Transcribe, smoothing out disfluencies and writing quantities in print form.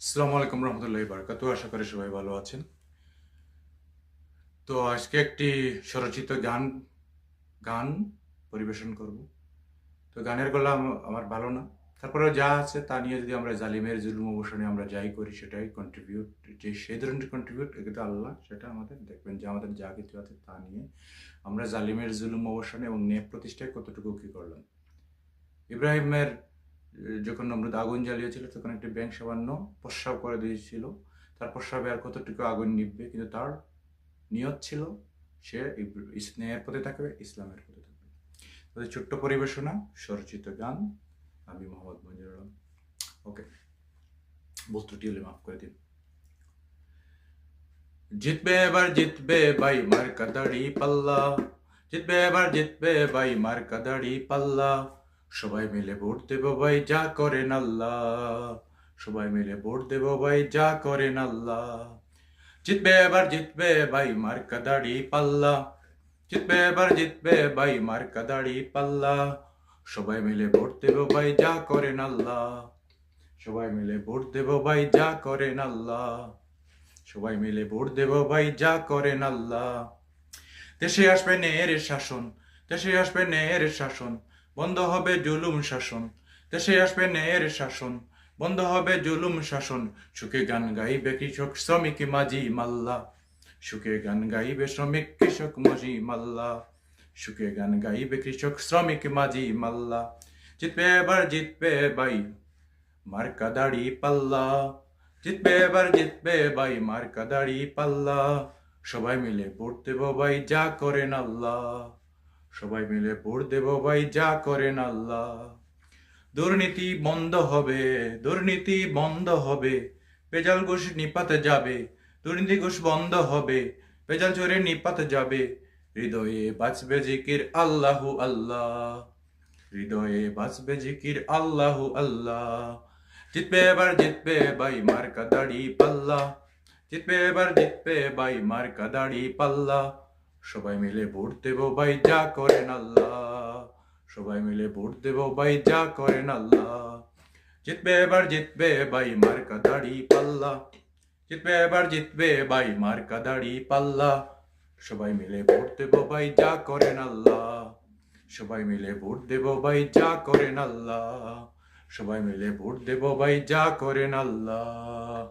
আসসালামু আলাইকুম রহমতুল্লাহি বারাকাতুহু। আশা করি সবাই ভালো আছেন। তো আজকে একটি স্বরচিত গান গান পরিবেশন করব। তো গানের গলা আমার ভালো না, তারপরে যা আছে তা নিয়ে যদি আমরা জালিমের জুলুম অবসানে আমরা যাই করি, সেটাই কন্ট্রিবিউট, যে সেই ধরনের কন্ট্রিবিউট কিন্তু আল্লাহ সেটা আমাদের দেখবেন, যে আমাদের যা কিছু আছে তা নিয়ে আমরা জালিমের জুলুম অবসানে এবং ন্যায় প্রতিষ্ঠায় কতটুকু কি করলাম। ইব্রাহিমের যখন নমরুদ আগুন জ্বালিয়েছিল, তখন একটি ব্যাঙ সামান্য প্রস্রাব করে দিয়েছিল। তার প্রস্রাবে আর কতটুকু আগুন নিভবে, কিন্তু তার নিয়ত ছিল সে ন্যায়ের পথে থাকবে, ইসলামের পথে থাকবে। তাদের ছোট্ট পরিবেশনা, স্বরচিত গান। আমি মোহাম্মদ মঞ্জুর আলম। ওকে, বস্তুটি হলে মাফ করে দিন। জিতবে এবার জিতবে ভাই মার্কা দাড়ি পাল্লা, জিতবে এবার জিতবে ভাই মার্কা দাড়ি পাল্লা, সবাই মিলে ভোট দেব ভাই যা করেন আল্লাহ, সবাই মিলে ভোট দেব ভাই যা করেন আল্লাহ। জিতবে এবার জিতবে ভাই মার্কা দাড়ি পাল্লা, জিতবে এবার জিতবে ভাই মার্কা দাড়ি পাল্লা, সবাই মিলে ভোট দেব ভাই যা করেন আল্লাহ, সবাই মিলে ভোট দেব ভাই যা করেন আল্লাহ, সবাই মিলে ভোট দেব ভাই যা করেন আল্লাহ। দেশে আসবে ন্যায়ের শাসন, দেশে আসবে ন্যায়ের শাসন, বন্ধ হবে জুলুম শাসন, দেশে আসবে ন্যায়ের শাসন, বন্ধ হবে জুলুম শাসন। সুখে গান গাইবে কৃষক শ্রমিক মাঝি মাল্লা, সুখে গান গাইবে শ্রমিক কৃষক মাঝি মাল্লা, সুখে গান গাইবে কৃষক শ্রমিক মাঝি মাল্লা। জিতবে এবার জিতবে ভাই মার্কা দাড়ি পাল্লা, জিতবে এবার জিতবে ভাই মার্কা দাড়ি পাল্লা, সবাই মিলে ভোট দেব ভাই যা করেন আল্লাহ, সবাই মিলে ভোট দেব ভাই যা করেন আল্লাহ। দুর্নীতি বন্ধ হবে, দুর্নীতি বন্ধ হবে, ভেজাল ঘুষ নিপাতে যাবে, দুর্নীতি ঘুষ বন্ধ হবে, ভেজাল চোরে নিপাতে যাবে। হৃদয়ে বাঁচবে জিকির আল্লাহু আল্লাহ, হৃদয়ে বাঁচবে জিকির আল্লাহু আল্লাহ। জিতবে এবার জিতবে ভাই মার্কা দাড়ি পাল্লা, জিতবে এবার জিতবে ভাই মার্কা দাড়ি পাল্লা, সবাই মিলে ভোট দেব ভাই যা করেন আল্লাহ, সবাই মিলে ভোট দেব ভাই যা করেন আল্লাহ। জিতবে এবার জিতবে ভাই মার্কা দাড়ি পাল্লা, জিতবে এবার জিতবে ভাই মার্কা দাড়ি পাল্লা, সবাই মিলে ভোট দেব ভাই যা করেন আল্লাহ, সবাই মিলে ভোট দেব ভাই যা করেন আল্লাহ, সবাই মিলে ভোট দেব ভাই যা করেন আল্লাহ।